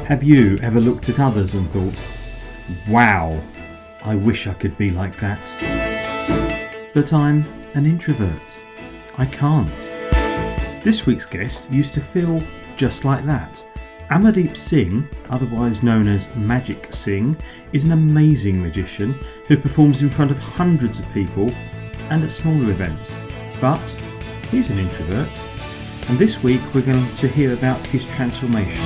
Have you ever looked at others and thought, wow, I wish I could be like that? But I'm an introvert. I can't. This week's guest used to feel just like that. Amardeep Singh, otherwise known as Magic Singh, is an amazing magician who performs in front of hundreds of people and at smaller events. But he's an introvert, and this week we're going to hear about his transformation.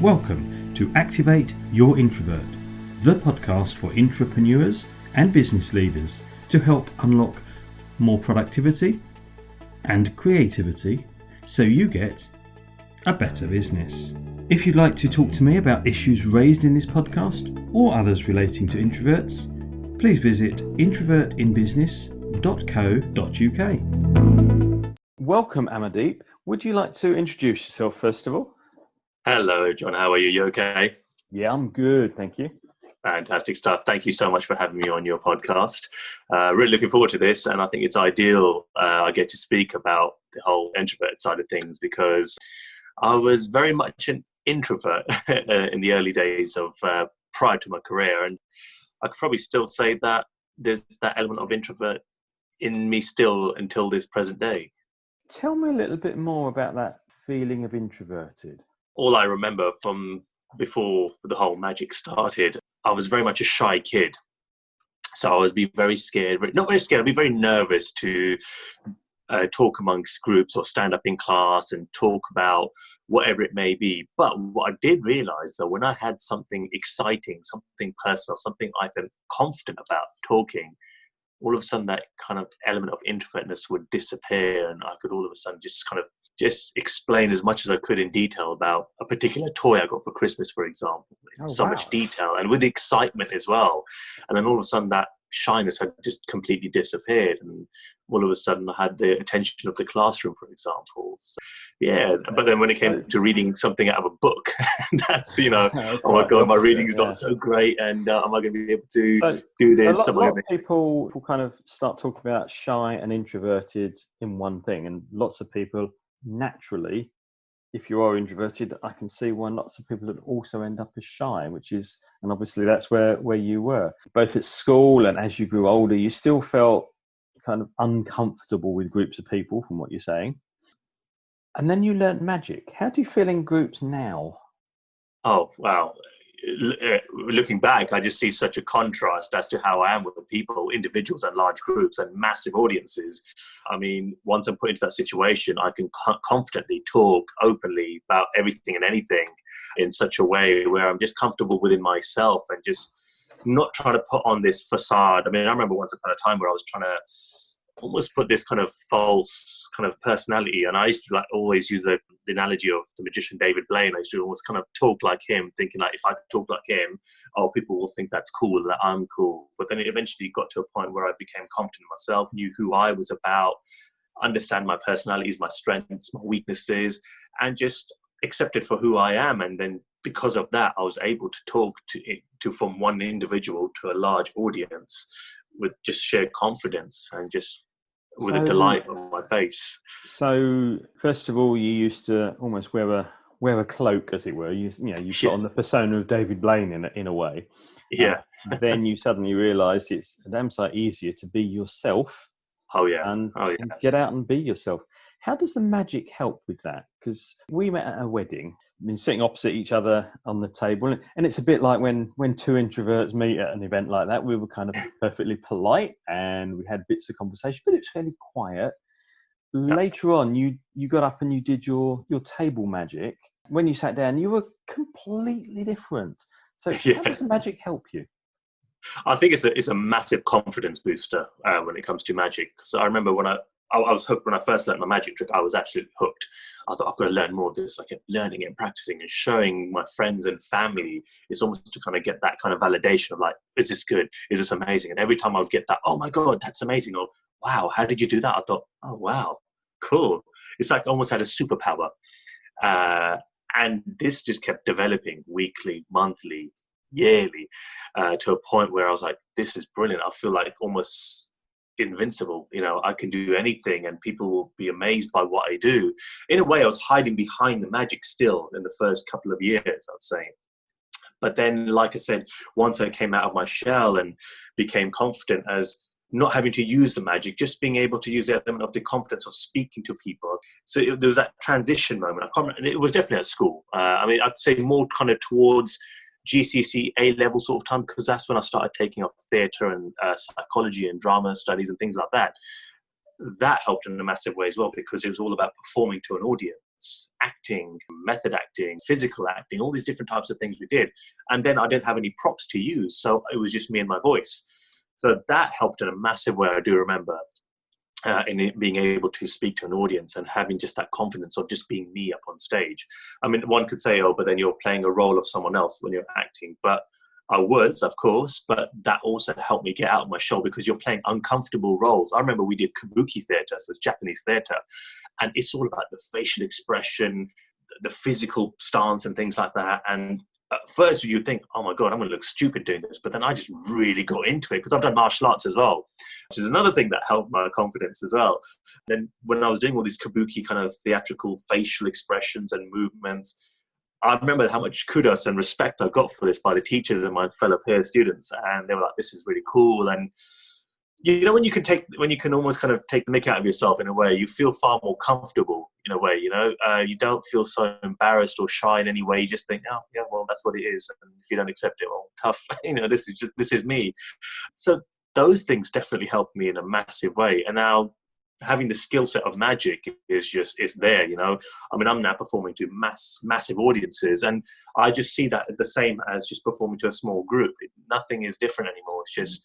Welcome to Activate Your Introvert, the podcast for entrepreneurs and business leaders to help unlock more productivity and creativity so you get a better business. If you'd like to talk to me about issues raised in this podcast or others relating to introverts, please visit introvertinbusiness.co.uk. Welcome, Amardeep. Would you like to introduce yourself first of all? Hello, John. How are you? You okay? Yeah, I'm good. Thank you. Fantastic stuff. Thank you so much for having me on your podcast. Really looking forward to this. And I think it's ideal I get to speak about the whole introvert side of things because I was very much an introvert in the early days of prior to my career. And I could probably still say that there's that element of introvert in me still until this present day. Tell me a little bit more about that feeling of introverted. All I remember from before the whole magic started, I was very much a shy kid. So I would be very scared, not very scared, I'd be very nervous to talk amongst groups or stand up in class and talk about whatever it may be. But what I did realize that when I had something exciting, something personal, something I felt confident about talking, all of a sudden that kind of element of introvertness would disappear and I could all of a sudden just explain as much as I could in detail about a particular toy I got for Christmas, for example, in much detail and with excitement as well. And then all of a sudden that shyness had just completely disappeared and all of a sudden I had the attention of the classroom, for example. So, yeah, but then when it came to reading something out of a book, that's, oh my God, my reading's not so great and am I going to be able to do this? A lot of people kind of start talking about shy and introverted in one thing, and lots of people naturally, if you are introverted, I can see why lots of people would also end up as shy, and obviously that's where you were. Both at school and as you grew older, you still felt kind of uncomfortable with groups of people from what you're saying. And then you learnt magic. How do you feel in groups now? Oh, wow. Looking back, I just see such a contrast as to how I am with people, individuals and large groups and massive audiences. I mean, once I'm put into that situation, I can confidently talk openly about everything and anything in such a way where I'm just comfortable within myself and just not trying to put on this facade. I mean, I remember once upon a time where I was trying to almost put this kind of false kind of personality, and I used to always use the analogy of the magician David Blaine. I used to almost kind of talk like him, thinking if I talk like him, people will think that's cool, that I'm cool. But then it eventually got to a point where I became confident in myself, knew who I was about, understand my personalities, my strengths, my weaknesses, and just accepted for who I am. And then because of that, I was able to talk to from one individual to a large audience with just shared confidence and just with a delight on my face. So first of all, you used to almost wear a cloak, as it were. You put on the persona of David Blaine in a way. Yeah. Then you suddenly realised it's a damn sight easier to be yourself. Oh yeah. And get out and be yourself. How does the magic help with that? Because we met at a wedding, been sitting opposite each other on the table, and it's a bit like when two introverts meet at an event like that. We were kind of perfectly polite and we had bits of conversation, but it was fairly quiet. Later on, you got up and you did your table magic. When you sat down, you were completely different. So how does the magic help you? I think it's a massive confidence booster when it comes to magic. So I remember when I was hooked when I first learned my magic trick. I was absolutely hooked. I thought I've got to learn more of this. I kept learning it and practicing and showing my friends and family. It's almost to kind of get that kind of validation of is this good? Is this amazing? And every time I would get that, oh my God, that's amazing. Or wow, how did you do that? I thought, oh wow, cool. It's like I almost had a superpower. And this just kept developing weekly, monthly, yearly, to a point where I was like, this is brilliant. I feel like almost invincible. I can do anything and people will be amazed by what I do. In a way, I was hiding behind the magic still in the first couple of years, I'd say. But then, like I said, once I came out of my shell and became confident as not having to use the magic, just being able to use the element of the confidence of speaking to people. So there was that transition moment. I can't remember, it was definitely at school. I'd say more kind of towards GCSE A-level sort of time, because that's when I started taking up theatre and psychology and drama studies and things like that. That helped in a massive way as well, because it was all about performing to an audience, acting, method acting, physical acting, all these different types of things we did. And then I didn't have any props to use, so it was just me and my voice. So that helped in a massive way, I do remember, in it being able to speak to an audience and having just that confidence of just being me up on stage. I mean, one could say, oh, but then you're playing a role of someone else when you're acting. But I was, of course, but that also helped me get out of my shell, because you're playing uncomfortable roles. I remember we did kabuki theatre, so it's Japanese theatre, and it's all about the facial expression, the physical stance and things like that. And at first you'd think, oh my God, I'm going to look stupid doing this. But then I just really got into it, because I've done martial arts as well, which is another thing that helped my confidence as well. Then when I was doing all these kabuki kind of theatrical facial expressions and movements, I remember how much kudos and respect I got for this by the teachers and my fellow peer students. And they were like, this is really cool. And when you can almost kind of take the mick out of yourself in a way, you feel far more comfortable in a way, you don't feel so embarrassed or shy in any way. You just think, oh yeah, well, that's what it is. And if you don't accept it, well, tough, this is me. So those things definitely helped me in a massive way. And now having the skill set of magic is there, I mean, I'm now performing to massive audiences, and I just see that the same as just performing to a small group. Nothing is different anymore. It's just,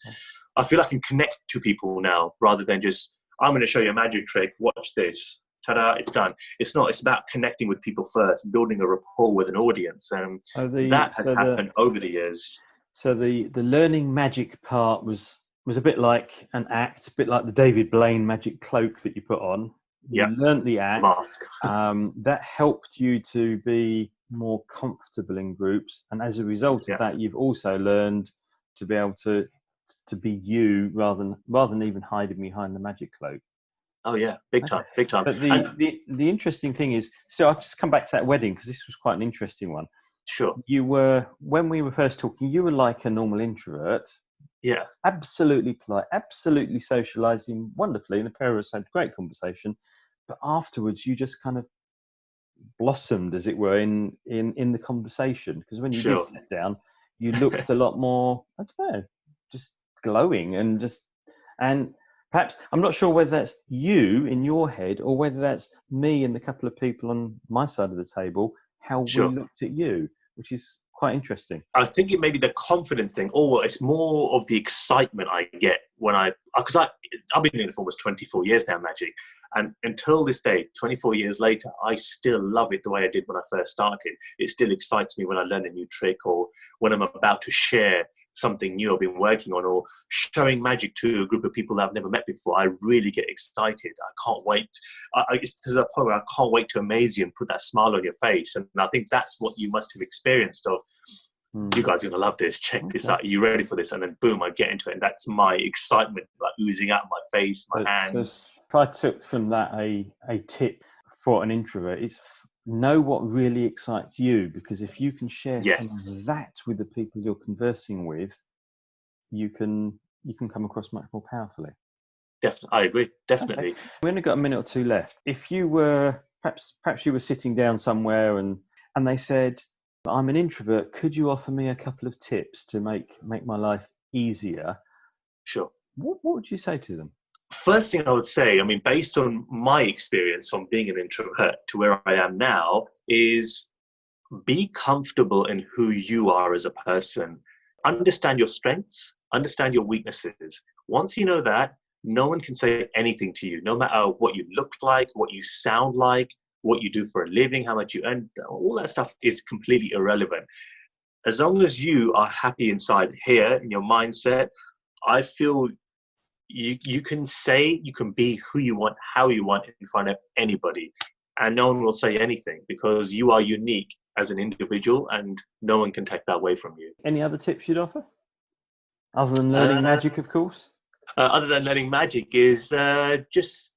I feel I can connect to people now, rather than just, I'm going to show you a magic trick, watch this, ta-da, it's done. It's not, it's about connecting with people first, building a rapport with an audience, and that has happened over the years. So the learning magic part was a bit like an act, a bit like the David Blaine magic cloak that you put on. You learnt the act. Mask. That helped you to be more comfortable in groups, and as a result of that, you've also learned to be able to be you rather than even hiding behind the magic cloak. Oh yeah, big time. But the interesting thing is, so I'll just come back to that wedding, because this was quite an interesting one. Sure. When we were first talking, you were like a normal introvert. Yeah. Absolutely polite, absolutely socializing wonderfully, and the pair of us had great conversation. But afterwards, you just kind of blossomed, as it were, in the conversation. Because when you did sit down, you looked a lot more, I don't know, just glowing and perhaps, I'm not sure whether that's you in your head or whether that's me and the couple of people on my side of the table, how we looked at you, which is quite interesting. I think it may be the confidence thing, or it's more of the excitement I get because I've been doing it for almost 24 years now, magic. And until this day, 24 years later, I still love it the way I did when I first started. It still excites me when I learn a new trick, or when I'm about to share something new I've been working on, or showing magic to a group of people that I've never met before. I really get excited. I can't wait. It's to the point where I can't wait to amaze you and put that smile on your face. And I think that's what you must have experienced of, you guys are going to love this. Check this out. Are you ready for this? And then boom, I get into it. And that's my excitement, like oozing out of my face, my hands. So if I took from that a tip for an introvert, it's know what really excites you, because if you can share some of that with the people you're conversing with, you can come across much more powerfully. Definitely, I agree. Definitely. Okay. We've only got a minute or two left. If you were perhaps you were sitting down somewhere and they said, I'm an introvert, could you offer me a couple of tips to make my life easier? Sure. What would you say to them? First thing I would say, I mean, based on my experience from being an introvert to where I am now, is be comfortable in who you are as a person. Understand your strengths, understand your weaknesses. Once you know that, no one can say anything to you, no matter what you look like, what you sound like, what you do for a living, how much you earn. All that stuff is completely irrelevant. As long as you are happy inside here in your mindset, I feel you can be who you want, how you want in front of anybody, and no one will say anything, because you are unique as an individual and no one can take that away from you. Any other tips you'd offer other than learning magic, of course? other than learning magic is just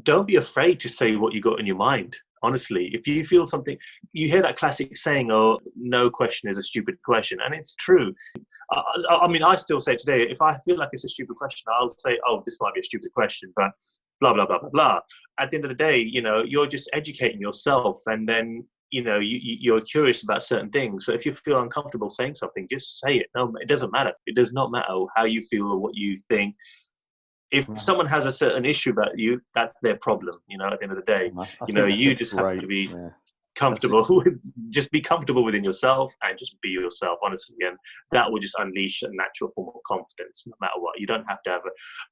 don't be afraid to say what you got in your mind. Honestly, if you feel something, you hear that classic saying, "Oh, no question is a stupid question," and it's true. I mean, I still say today, if I feel like it's a stupid question, I'll say, "Oh, this might be a stupid question," but blah blah blah blah blah. At the end of the day, you're just educating yourself, and then you're curious about certain things. So if you feel uncomfortable saying something, just say it. No, it doesn't matter. It does not matter how you feel or what you think. If Right. someone has a certain issue about you, that's their problem. At the end of the day, I think that's you a just have to be yeah. comfortable with, just be comfortable within yourself and just be yourself, honestly. And that will just unleash a natural form of confidence, no matter what. You don't have to have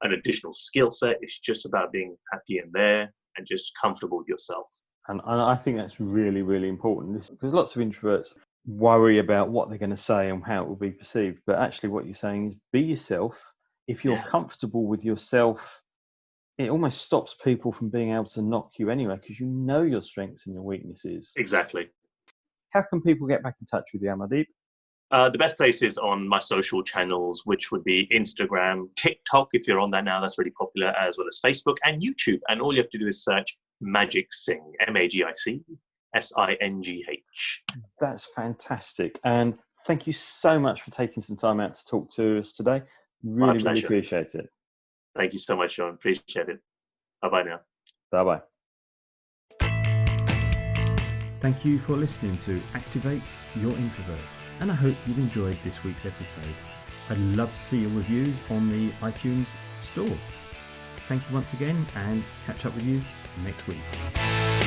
an additional skill set. It's just about being happy in there and just comfortable with yourself. And I think that's really, really important, because lots of introverts worry about what they're going to say and how it will be perceived. But actually, what you're saying is be yourself. If you're comfortable with yourself, it almost stops people from being able to knock you anyway, because you know your strengths and your weaknesses. Exactly. How can people get back in touch with you, Amardeep? The best place is on my social channels, which would be Instagram, TikTok, if you're on that now, that's really popular, as well as Facebook and YouTube. And all you have to do is search Magic Singh, MAGIC SINGH. That's fantastic. And thank you so much for taking some time out to talk to us today. Really, really appreciate it. Thank you so much, Sean. Appreciate it. Bye-bye now. Bye-bye. Thank you for listening to Activate Your Introvert, and I hope you've enjoyed this week's episode. I'd love to see your reviews on the iTunes store. Thank you once again, and catch up with you next week.